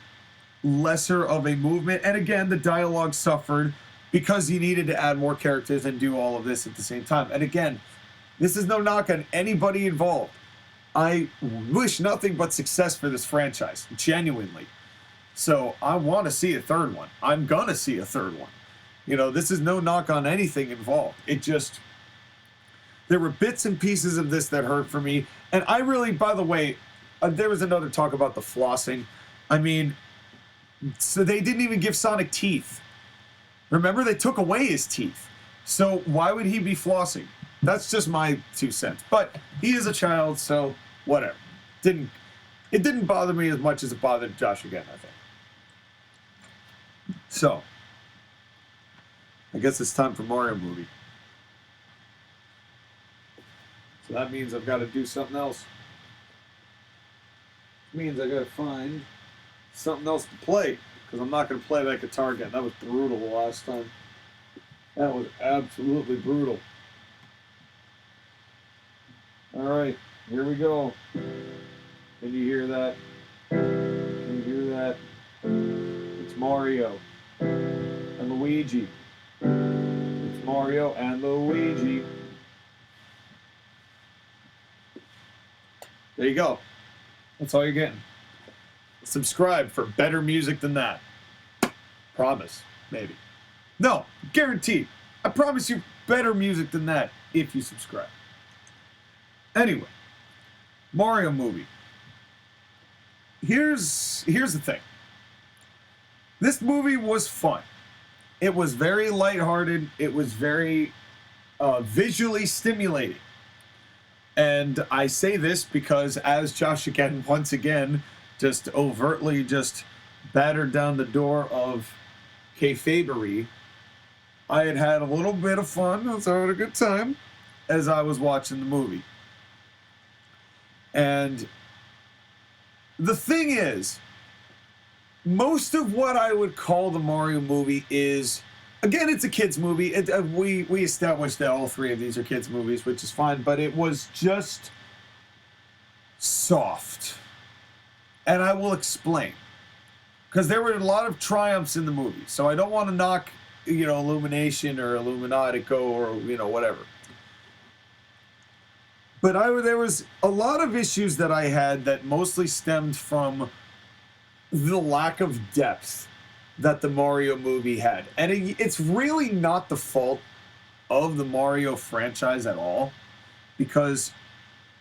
lesser of a movement. And again, the dialogue suffered because you needed to add more characters and do all of this at the same time. And again, this is no knock on anybody involved. I wish nothing but success for this franchise, genuinely. So I want to see a third one. I'm going to see a third one. You know, this is no knock on anything involved. It just, there were bits and pieces of this that hurt for me. And I really, by the way, there was another talk about the flossing. I mean, so they didn't even give Sonic teeth. Remember, they took away his teeth. So why would he be flossing? That's just my 2 cents. But he is a child, so whatever. It didn't bother me as much as it bothered Josh again, I think. So, I guess it's time for Mario movie. So that means I've got to do something else. It means I got to find something else to play, because I'm not going to play that guitar again. That was brutal the last time. That was absolutely brutal. Alright, here we go. Can you hear that? Can you hear that? It's Mario and Luigi. It's Mario and Luigi. There you go. That's all you're getting. Subscribe for better music than that. Promise. Maybe. No, guaranteed. I promise you better music than that if you subscribe. Anyway, Mario movie. Here's the thing. This movie was fun. It was very lighthearted. It was very visually stimulating. And I say this because, as Josh again, once again, just overtly just battered down the door of kayfabery, I had had a little bit of fun. I was having a good time as I was watching the movie. And the thing is, most of what I would call the Mario movie is, again, it's a kid's movie. We established that all three of these are kids' movies, which is fine, but it was just soft. And I will explain. Because there were a lot of triumphs in the movie, so I don't want to knock, you know, Illumination or Illuminatico or, you know, whatever. But there was a lot of issues that I had that mostly stemmed from the lack of depth that the Mario movie had. And it's really not the fault of the Mario franchise at all, because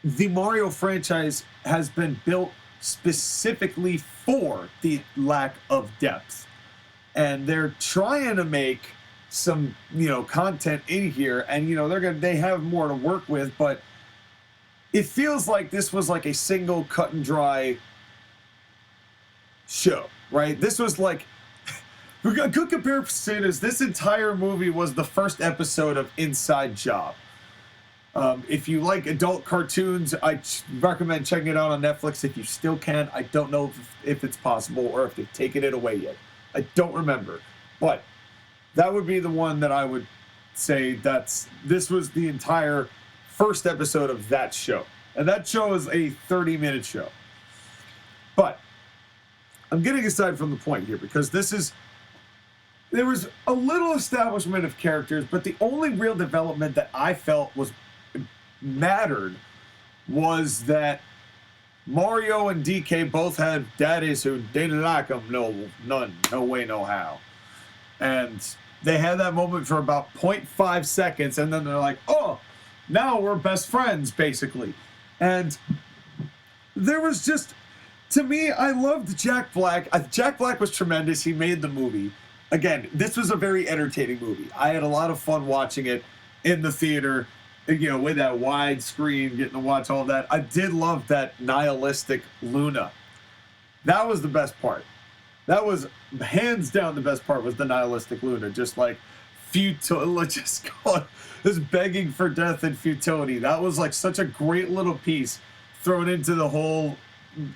the Mario franchise has been built specifically for the lack of depth. And they're trying to make some, you know, content in here, and, you know, they have more to work with, but it feels like this was like a single cut and dry show, right? This was like, a good comparison is this entire movie was the first episode of Inside Job. If you like adult cartoons, I recommend checking it out on Netflix if you still can. I don't know if it's possible or if they've taken it away yet. I don't remember. But that would be the one that I would say this was the entire first episode of that show. And that show is a 30-minute show. But I'm getting aside from the point here, because there was a little establishment of characters, but the only real development that I felt mattered was that Mario and DK both had daddies who didn't like them. No way, no how. And they had that moment for about 0.5 seconds, and then they're like, oh, now we're best friends, basically. And there was just, To me, I loved Jack Black. Jack Black was tremendous. He made the movie. Again, this was a very entertaining movie. I had a lot of fun watching it in the theater, with that wide screen, getting to watch all that. I did love that nihilistic Luna. That was the best part. That was hands down the best part, was the nihilistic Luna. Just like futile, just begging for death and futility. That was like such a great little piece thrown into the whole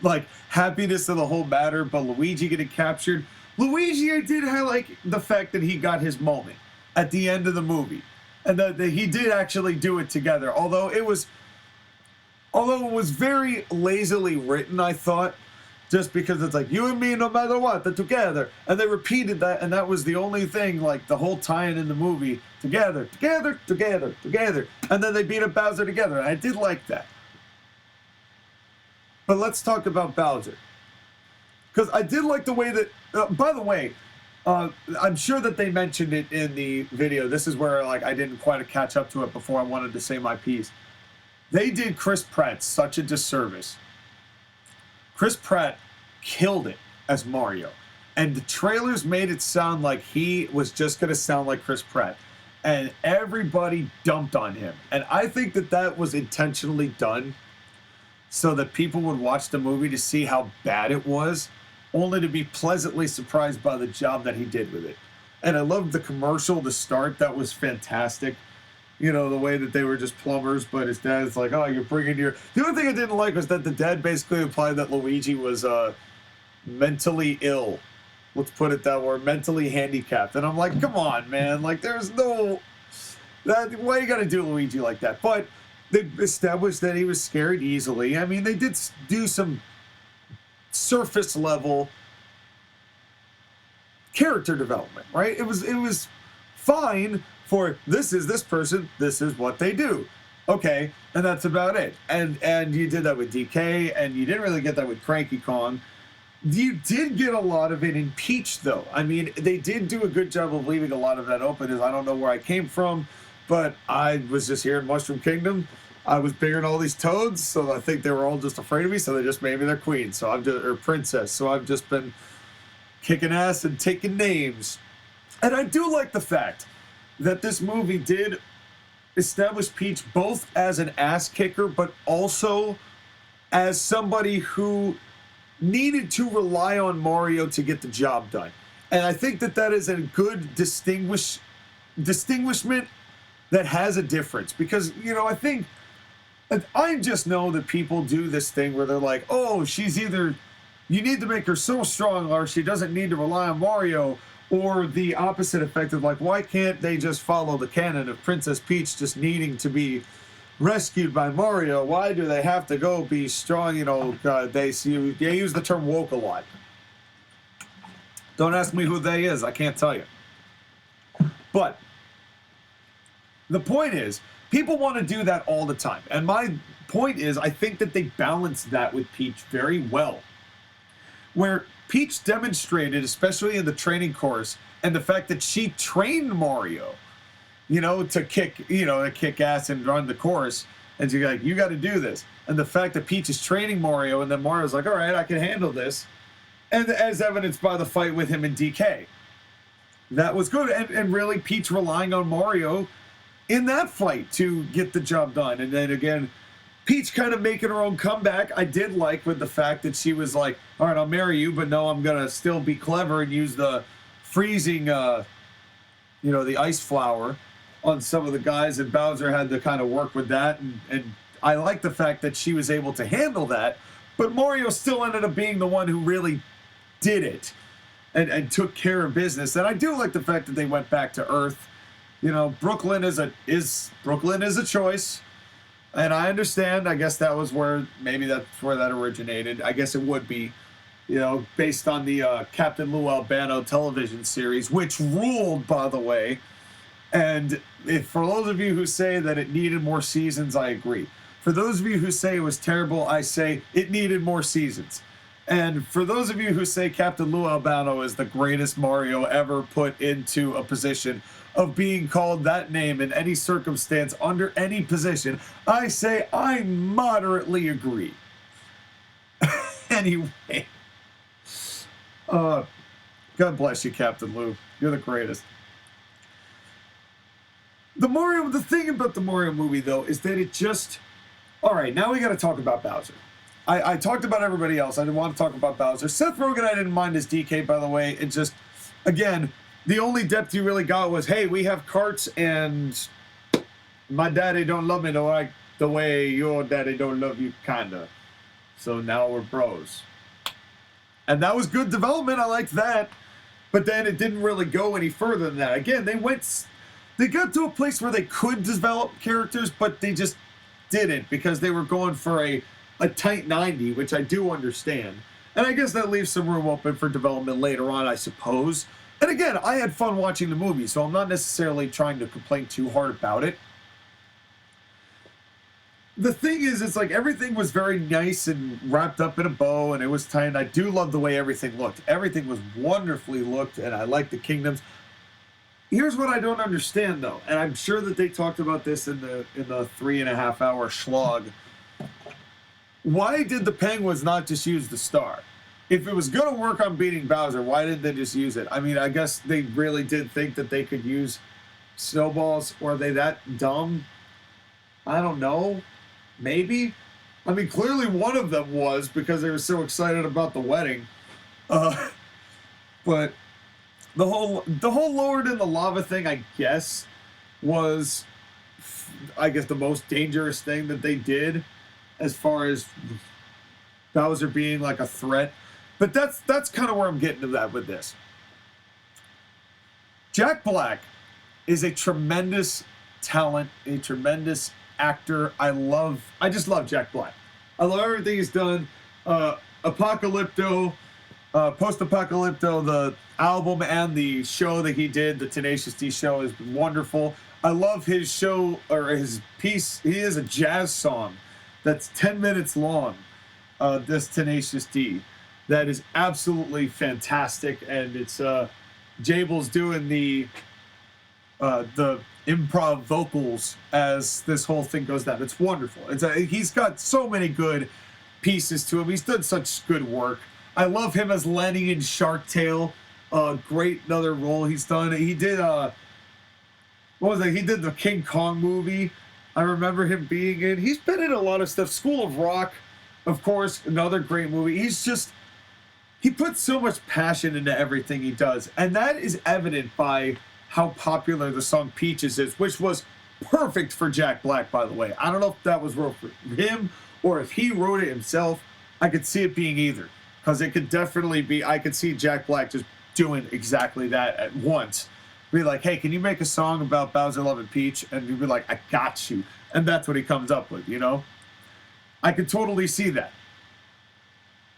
like happiness of the whole matter. But Luigi getting captured. Luigi, I did highlight the fact that he got his moment at the end of the movie, and that he did actually do it together. Although it was very lazily written, I thought, just because it's like, you and me, no matter what, they're together, and they repeated that, and that was the only thing, like the whole tie-in in the movie, together, together, together, together, and then they beat up Bowser together, and I did like that. But let's talk about Bowser. Because I did like the way that, by the way, I'm sure that they mentioned it in the video. This is where like I didn't quite catch up to it before I wanted to say my piece. They did Chris Pratt such a disservice. Chris Pratt killed it as Mario. And the trailers made it sound like he was just going to sound like Chris Pratt. And everybody dumped on him. And I think that that was intentionally done so that people would watch the movie to see how bad it was, only to be pleasantly surprised by the job that he did with it. And I loved the commercial to start. That was fantastic. The way that they were just plumbers, but his dad's like, oh, you're bringing your... The only thing I didn't like was that the dad basically implied that Luigi was mentally ill. Let's put it that way, mentally handicapped. And I'm like, come on, man. Like, there's no... why you gotta do Luigi like that? But they established that he was scared easily. I mean, they did do some surface level character development, right? It was fine for this is this person, this is what they do. Okay, and that's about it. And you did that with DK, and you didn't really get that with Cranky Kong. You did get a lot of it in Peach, though. I mean, they did do a good job of leaving a lot of that open, as I don't know where I came from, but I was just here in Mushroom Kingdom. I was bigger than all these toads, so I think they were all just afraid of me, so they just made me their queen, or princess. So I've just been kicking ass and taking names. And I do like the fact that this movie did establish Peach both as an ass kicker, but also as somebody who needed to rely on Mario to get the job done. And I think that that is a good distinguishment that has a difference. Because, I think... I just know that people do this thing where they're like, oh, she's either, you need to make her so strong or she doesn't need to rely on Mario, or the opposite effect of like, why can't they just follow the canon of Princess Peach just needing to be rescued by Mario? Why do they have to go be strong? They use the term woke a lot. Don't ask me who they is. I can't tell you. But the point is, people want to do that all the time. And my point is, I think that they balanced that with Peach very well. Where Peach demonstrated, especially in the training course, and the fact that she trained Mario, to kick ass and run the course. And she's like, you got to do this. And the fact that Peach is training Mario, and then Mario's like, all right, I can handle this. And as evidenced by the fight with him in DK. That was good. And really, Peach relying on Mario in that fight to get the job done. And then again, Peach kind of making her own comeback. I did like with the fact that she was like, all right, I'll marry you, but no, I'm going to still be clever and use the freezing, the ice flower on some of the guys, and Bowser had to kind of work with that. And I like the fact that she was able to handle that, but Mario still ended up being the one who really did it and took care of business. And I do like the fact that they went back to Earth. Brooklyn is a choice, and I understand. I guess that was that's where that originated. I guess it would be, based on the Captain Lou Albano television series, which ruled, by the way. And for those of you who say that it needed more seasons, I agree. For those of you who say it was terrible, I say it needed more seasons. And for those of you who say Captain Lou Albano is the greatest Mario ever put into a position of being called that name in any circumstance, under any position, I say I moderately agree. Anyway. God bless you, Captain Lou. You're the greatest. The thing about the Mario movie, though, is that it just... All right, now we got to talk about Bowser. I talked about everybody else. I didn't want to talk about Bowser. Seth Rogen, I didn't mind his DK, by the way. It just, again, the only depth you really got was, hey, we have carts and my daddy don't love me the way your daddy don't love you, kinda. So now we're bros. And that was good development. I liked that. But then it didn't really go any further than that. Again, they got to a place where they could develop characters, but they just didn't because they were going for a tight 90, which I do understand. And I guess that leaves some room open for development later on, I suppose. And again, I had fun watching the movie, so I'm not necessarily trying to complain too hard about it. The thing is, it's like everything was very nice and wrapped up in a bow, and it was tight. And I do love the way everything looked. Everything was wonderfully looked, and I like the kingdoms. Here's what I don't understand, though, and I'm sure that they talked about this in the 3.5-hour slog. Why did the Penguins not just use the star? If it was going to work on beating Bowser, why didn't they just use it? I mean, I guess they really did think that they could use snowballs, or are they that dumb? I don't know. Maybe. I mean, clearly one of them was because they were so excited about the wedding. But the whole lowered in the lava thing, I guess, was, the most dangerous thing that they did as far as Bowser being like a threat. But that's kind of where I'm getting to that with this. Jack Black is a tremendous talent, a tremendous actor. I just love Jack Black. I love everything he's done. Apocalypto, Post-Apocalypto, the album and the show that he did, the Tenacious D show, is wonderful. I love his show, or his piece. He has a jazz song that's 10 minutes long, this Tenacious D. That is absolutely fantastic, and it's Jabel's doing the improv vocals as this whole thing goes down. It's wonderful. He's got so many good pieces to him. He's done such good work. I love him as Lenny in Shark Tale. Great another role he's done. He did He did the King Kong movie. I remember him being in. He's been in a lot of stuff. School of Rock, of course, another great movie. He puts so much passion into everything he does, and that is evident by how popular the song Peaches is, which was perfect for Jack Black, by the way. I don't know if that was wrote for him or if he wrote it himself. I could see it being either, because it could definitely be, I could see Jack Black just doing exactly that at once. Be like, hey, can you make a song about Bowser loving Peach? And you'd be like, I got you. And that's what he comes up with, you know? I could totally see that.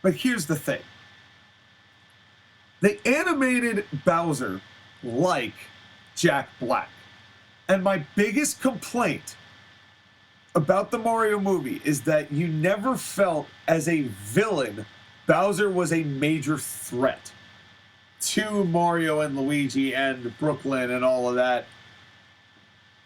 But here's the thing. They animated Bowser like Jack Black. And my biggest complaint about the Mario movie is that you never felt as a villain Bowser was a major threat to Mario and Luigi and Brooklyn and all of that.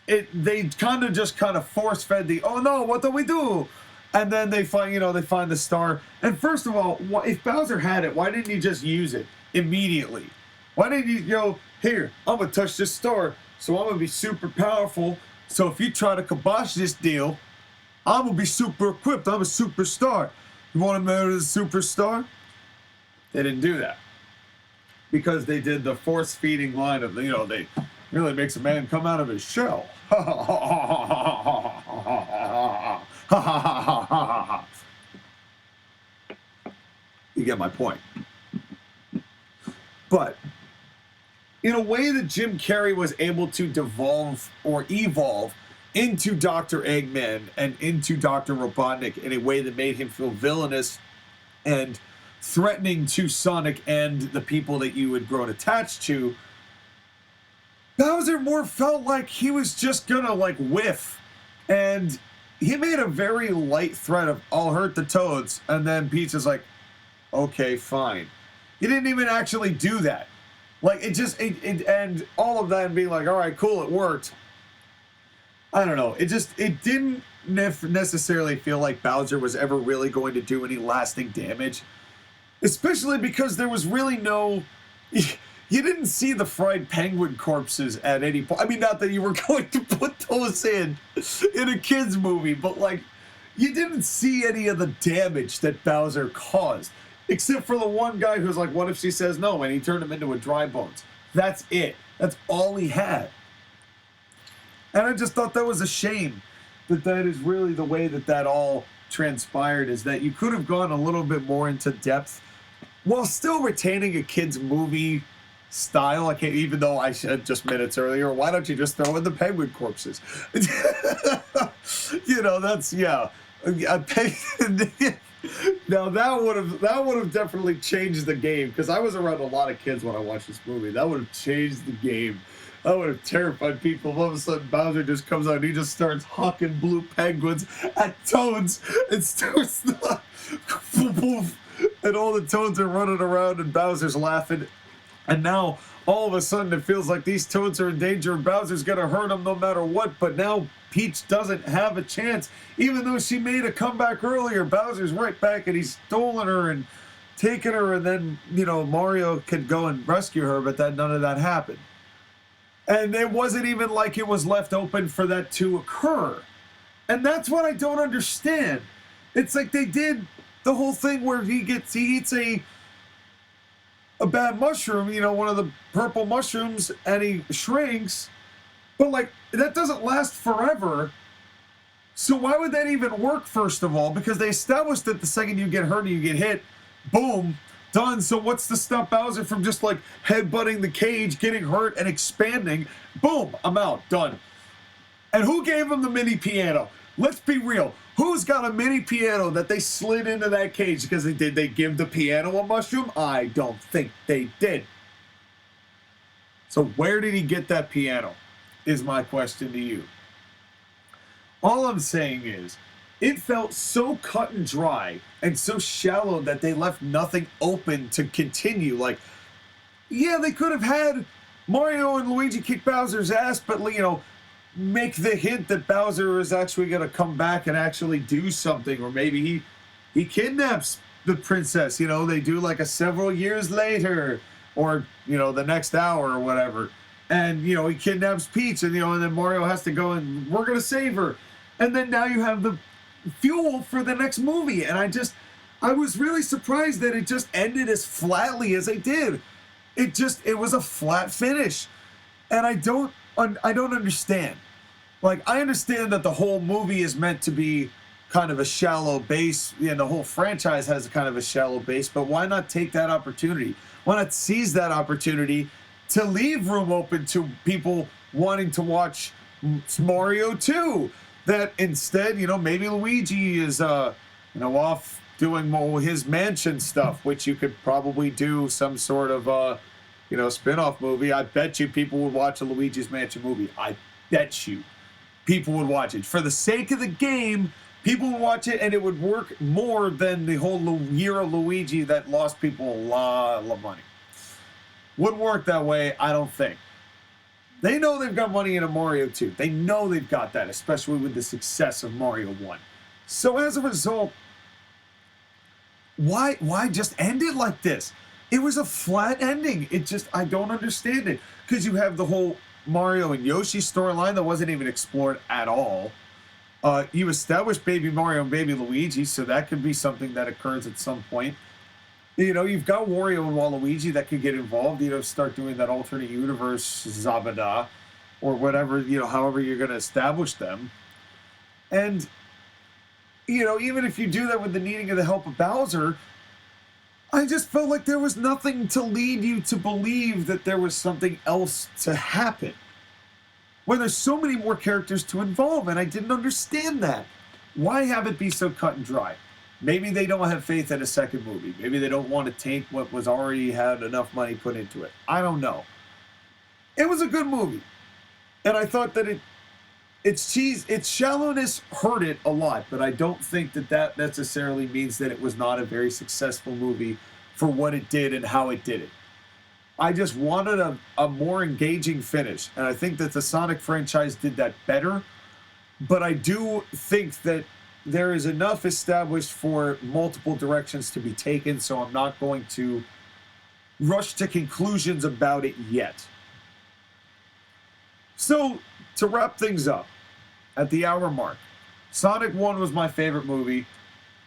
They kind of force fed the, oh no, what do we do? And then they find the star. And first of all, if Bowser had it, why didn't he just use it immediately? Why didn't you go, here, I'm gonna touch this star, so I'm gonna be super powerful. So if you try to kibosh this deal, I'm gonna be super equipped. I'm a superstar. You want to marry the superstar? They didn't do that because they did the force feeding line of, they really makes a man come out of his shell. You get my point. But in a way that Jim Carrey was able to devolve or evolve into Dr. Eggman and into Dr. Robotnik in a way that made him feel villainous and threatening to Sonic and the people that you had grown attached to, Bowser more felt like he was just gonna whiff. And he made a very light threat of, I'll hurt the Toads, and then Peach is like, okay, fine. He didn't even actually do that. And all of that and being like, all right, cool, it worked. I don't know. It didn't necessarily feel like Bowser was ever really going to do any lasting damage. Especially because there was really no. You didn't see the fried penguin corpses at any point. I mean, not that you were going to put those in a kid's movie, but like, you didn't see any of the damage that Bowser caused. Except for the one guy who's like, what if she says no? And he turned him into a dry bones. That's it. That's all he had. And I just thought that was a shame that is really the way that all transpired, is that you could have gone a little bit more into depth while still retaining a kid's movie style. Like, even though I said just minutes earlier, why don't you just throw in the penguin corpses? You know, that's, yeah. Now that would have definitely changed the game, because I was around a lot of kids when I watched this movie. That would have changed the game. That would have terrified people. All of a sudden, Bowser just comes out and he just starts hawking blue penguins at Toads and starts and all the Toads are running around and Bowser's laughing. And now, all of a sudden, it feels like these Toads are in danger and Bowser's going to hurt them no matter what. But now Peach doesn't have a chance. Even though she made a comeback earlier, Bowser's right back and he's stolen her and taken her. And then, you know, Mario could go and rescue her, but none of that happened. And it wasn't even like it was left open for that to occur. And that's what I don't understand. It's like they did the whole thing where he eats a bad mushroom, you know, one of the purple mushrooms, and he shrinks. But like, that doesn't last forever. So why would that even work, first of all? Because they established that the second you get hurt or you get hit, boom, done. So what's to stop Bowser from just like headbutting the cage, getting hurt, and expanding? Boom, I'm out, done. And who gave him the mini piano? Let's be real. Who's got a mini piano that they slid into that cage? Because did they give the piano a mushroom? I don't think they did. So where did he get that piano? Is my question to you. All I'm saying is, it felt so cut and dry and so shallow that they left nothing open to continue. Like, yeah, they could have had Mario and Luigi kick Bowser's ass, but, you know, make the hint that Bowser is actually going to come back and actually do something. Or maybe he kidnaps the princess. You know, they do like a several years later, or, you know, the next hour or whatever. And, you know, he kidnaps Peach, and, you know, and then Mario has to go and we're going to save her. And then now you have the fuel for the next movie. And I was really surprised that it just ended as flatly as it did. It was a flat finish. And I don't understand. Like, I understand that the whole movie is meant to be kind of a shallow base, and the whole franchise has kind of a shallow base, but why not take that opportunity? Why not seize that opportunity to leave room open to people wanting to watch Mario 2? That instead, you know, maybe Luigi is, you know, off doing more his mansion stuff, which you could probably do some sort of, you know, spin-off movie. I bet you people would watch a Luigi's Mansion movie. I bet you people would watch it. For the sake of the game, people would watch it, and it would work more than the whole year of Luigi that lost people a lot of money. Wouldn't work that way, I don't think. They know they've got money in a Mario 2. They know they've got that, especially with the success of Mario 1. So as a result, why just end it like this? It was a flat ending. I don't understand it. Because you have the whole Mario and Yoshi storyline that wasn't even explored at all. You established Baby Mario and Baby Luigi, so that could be something that occurs at some point. You know, you've got Wario and Waluigi that could get involved, you know, start doing that alternate universe Zabada, or whatever, you know, however you're going to establish them. And, you know, even if you do that with the needing of the help of Bowser, I just felt like there was nothing to lead you to believe that there was something else to happen. When there's so many more characters to involve, and I didn't understand that. Why have it be so cut and dry? Maybe they don't have faith in a second movie. Maybe they don't want to taint what was already had enough money put into it. I don't know. It was a good movie. And I thought that its shallowness hurt it a lot, but I don't think that necessarily means that it was not a very successful movie for what it did and how it did it. I just wanted a more engaging finish, and I think that the Sonic franchise did that better, but I do think that there is enough established for multiple directions to be taken, so I'm not going to rush to conclusions about it yet. So, to wrap things up, at the hour mark, Sonic 1 was my favorite movie.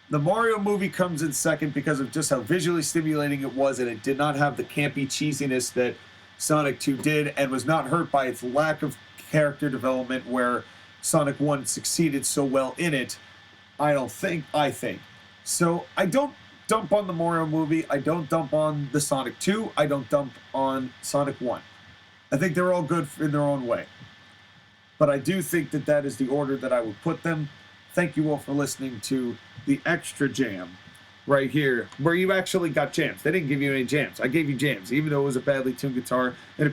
The Mario movie comes in second because of just how visually stimulating it was, and it did not have the campy cheesiness that Sonic 2 did, and was not hurt by its lack of character development where Sonic 1 succeeded so well in it. I think. So I don't dump on the Mario movie. I don't dump on the Sonic 2. I don't dump on Sonic 1. I think they're all good in their own way. But I do think that that is the order that I would put them. Thank you all for listening to the Extra Jam right here, where you actually got jams. They didn't give you any jams. I gave you jams, even though it was a badly tuned guitar and a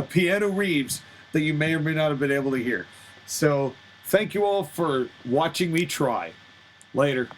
piano Reeves that you may or may not have been able to hear. So thank you all for watching me try. Later.